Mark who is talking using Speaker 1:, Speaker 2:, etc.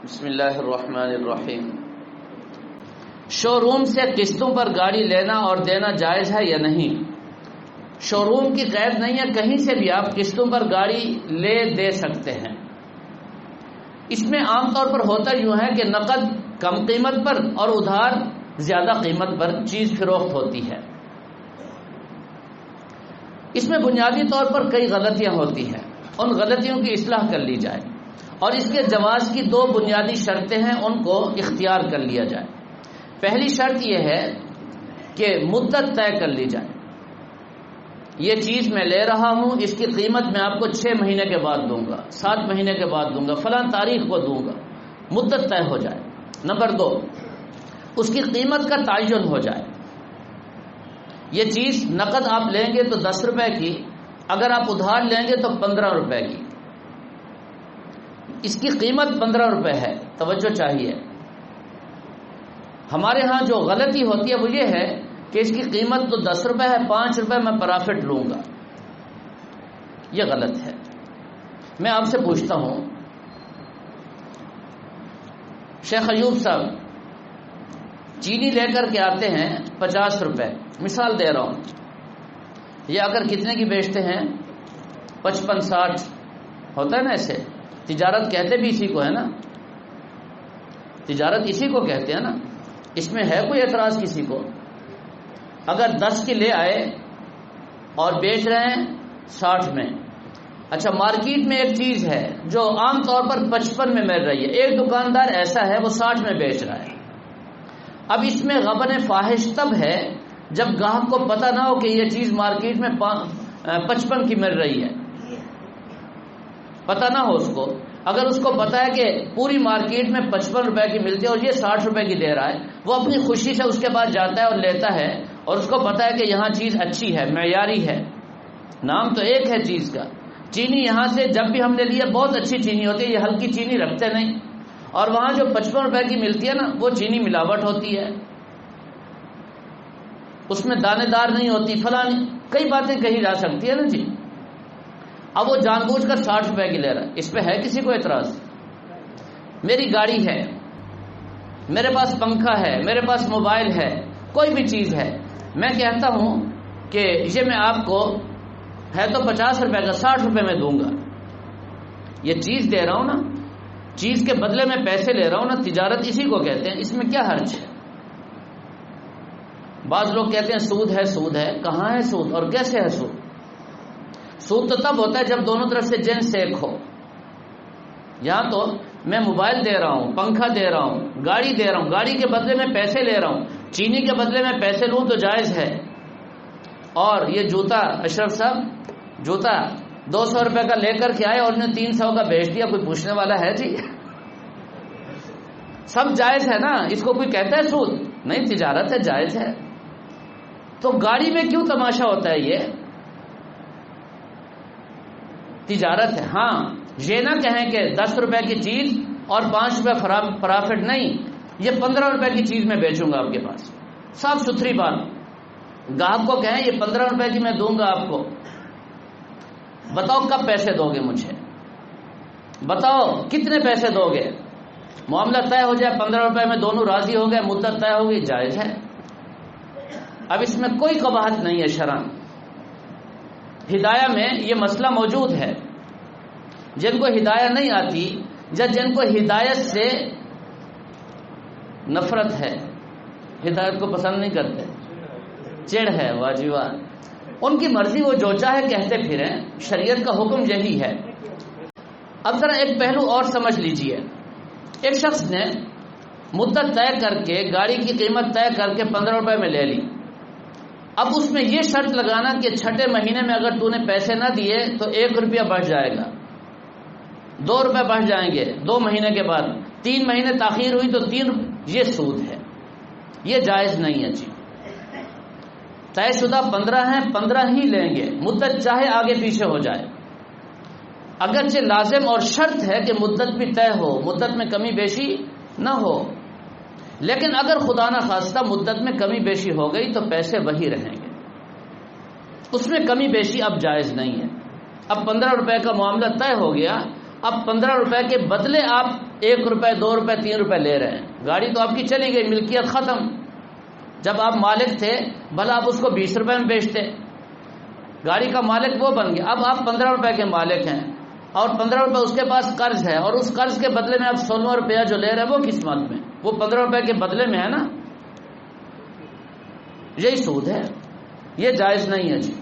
Speaker 1: بسم اللہ الرحمن الرحیم۔ شو روم سے قسطوں پر گاڑی لینا اور دینا جائز ہے یا نہیں؟ شو روم کی قید نہیں ہے، کہیں سے بھی آپ قسطوں پر گاڑی لے دے سکتے ہیں۔ اس میں عام طور پر ہوتا یوں ہے کہ نقد کم قیمت پر اور ادھار زیادہ قیمت پر چیز فروخت ہوتی ہے۔ اس میں بنیادی طور پر کئی غلطیاں ہوتی ہیں، ان غلطیوں کی اصلاح کر لی جائے، اور اس کے جواز کی دو بنیادی شرطیں ہیں، ان کو اختیار کر لیا جائے۔ پہلی شرط یہ ہے کہ مدت طے کر لی جائے، یہ چیز میں لے رہا ہوں، اس کی قیمت میں آپ کو 6 مہینے کے بعد دوں گا، 7 مہینے کے بعد دوں گا، فلاں تاریخ کو دوں گا، مدت طے ہو جائے۔ نمبر 2، اس کی قیمت کا تعین ہو جائے۔ یہ چیز نقد آپ لیں گے تو 10 روپے کی، اگر آپ ادھار لیں گے تو 15 روپے کی، اس کی قیمت 15 روپے ہے۔ توجہ چاہیے، ہمارے ہاں جو غلطی ہوتی ہے وہ یہ ہے کہ اس کی قیمت تو 10 روپے ہے، 5 روپے میں پرافٹ لوں گا، یہ غلط ہے۔ میں آپ سے پوچھتا ہوں، شیخ ایوب صاحب چینی لے کر کے آتے ہیں 50 روپے، مثال دے رہا ہوں، یہ اگر کتنے کی بیچتے ہیں؟ 55-60 ہوتا ہے نا، ایسے تجارت کہتے بھی اسی کو ہے نا، تجارت اسی کو کہتے ہیں نا، اس میں ہے کوئی اعتراض کسی کو؟ اگر 10 کی لے آئے اور بیچ رہے ہیں 60 میں، اچھا مارکیٹ میں ایک چیز ہے جو عام طور پر 55 میں مل رہی ہے، ایک دکاندار ایسا ہے وہ 60 میں بیچ رہا ہے۔ اب اس میں غبن فاحش تب ہے جب گاہک کو پتہ نہ ہو کہ یہ چیز مارکیٹ میں 55 کی مل رہی ہے، پتہ نہ ہو اس کو۔ اگر اس کو پتہ ہے کہ پوری مارکیٹ میں 55 روپے کی ملتی ہے اور یہ 60 روپے کی دے رہا ہے، وہ اپنی خوشی سے اس کے پاس جاتا ہے اور لیتا ہے، اور اس کو پتہ ہے کہ یہاں چیز اچھی ہے، معیاری ہے، نام تو ایک ہے چیز کا۔ چینی یہاں سے جب بھی ہم نے لیا بہت اچھی چینی ہوتی ہے، یہ ہلکی چینی رکھتے نہیں، اور وہاں جو 55 روپے کی ملتی ہے نا وہ چینی ملاوٹ ہوتی ہے، اس میں دانے دار نہیں ہوتی، فلاں کئی باتیں کہی جا سکتی ہے نا جی۔ اب وہ جان بوجھ کر 60 روپے کی لے رہا ہے، اس پہ ہے کسی کو اعتراض؟ میری گاڑی ہے، میرے پاس پنکھا ہے، میرے پاس موبائل ہے، کوئی بھی چیز ہے، میں کہتا ہوں کہ یہ میں آپ کو ہے تو 50 روپے کا، 60 روپے میں دوں گا، یہ چیز دے رہا ہوں نا، چیز کے بدلے میں پیسے لے رہا ہوں نا، تجارت اسی کو کہتے ہیں، اس میں کیا حرج ہے؟ بعض لوگ کہتے ہیں سود ہے، سود ہے، کہاں ہے سود اور کیسے ہے سود؟ سود تو تب ہوتا ہے جب دونوں طرف سے جنس ایک ہو۔ یہاں تو میں موبائل دے رہا ہوں، پنکھا دے رہا ہوں، گاڑی دے رہا ہوں، گاڑی کے بدلے میں پیسے لے رہا ہوں، چینی کے بدلے میں پیسے لوں تو جائز ہے۔ اور یہ جوتا، اشرف صاحب جوتا 200 روپے کا لے کر کے آئے اور انہیں 300 کا بیچ دیا، کوئی پوچھنے والا ہے جی؟ سب جائز ہے نا، اس کو کوئی کہتا ہے سود؟ نہیں، تجارت ہے، جائز ہے۔ تو گاڑی میں کیوں تماشا ہوتا ہے؟ یہ تجارت ہے۔ ہاں یہ نہ کہیں کہ 10 روپے کی چیز اور 5 روپے پرافٹ، نہیں، یہ 15 روپے کی چیز میں بیچوں گا آپ کے پاس، صاف ستھری بات۔ گاہک کو کہیں یہ 15 روپے کی میں دوں گا آپ کو، بتاؤ کب پیسے دو گے مجھے، بتاؤ کتنے پیسے دو گے، معاملہ طے ہو جائے، 15 روپے میں دونوں راضی ہو گئے، مدت طے ہو گئی، جائز ہے۔ اب اس میں کوئی قباحت نہیں ہے شرعاً۔ ہدایہ میں یہ مسئلہ موجود ہے، جن کو ہدایہ نہیں آتی یا جن کو ہدایت سے نفرت ہے، ہدایت کو پسند نہیں کرتے، چڑ ہے، واہ واہ، ان کی مرضی، وہ جو چاہے کہتے پھریں، شریعت کا حکم یہی ہے۔ اب ذرا ایک پہلو اور سمجھ لیجئے، ایک شخص نے مدت طے کر کے گاڑی کی قیمت طے کر کے 15 روپے میں لے لی، اب اس میں یہ شرط لگانا کہ 6 مہینے میں اگر تو نے پیسے نہ دیے تو 1 روپیہ بڑھ جائے گا، 2 روپے بڑھ جائیں گے 2 مہینے کے بعد، 3 مہینے تاخیر ہوئی تو 3، یہ سود ہے، یہ جائز نہیں ہے جی۔ طے شدہ 15 ہیں، 15 ہی لیں گے، مدت چاہے آگے پیچھے ہو جائے، اگرچہ لازم اور شرط ہے کہ مدت بھی طے ہو، مدت میں کمی بیشی نہ ہو، لیکن اگر خدا نہ خواستہ مدت میں کمی بیشی ہو گئی تو پیسے وہی رہیں گے، اس میں کمی بیشی اب جائز نہیں ہے۔ اب 15 روپے کا معاملہ طے ہو گیا اب 15 روپے کے بدلے آپ 1 روپے 2 روپے 3 روپے لے رہے ہیں. گاڑی تو آپ کی چلی گئی, ملکیت ختم. جب آپ مالک تھے بھلا آپ اس کو 20 روپے میں بیچتے, گاڑی کا مالک وہ بن گیا. اب آپ 15 روپے کے مالک ہیں اور 15 روپے اس کے پاس قرض ہے, اور اس قرض کے بدلے میں آپ 16 روپیہ جو لے رہے ہیں وہ کس مت میں؟ وہ 15 روپے کے بدلے میں ہے نا. یہی سود ہے, یہ جائز نہیں ہے جی.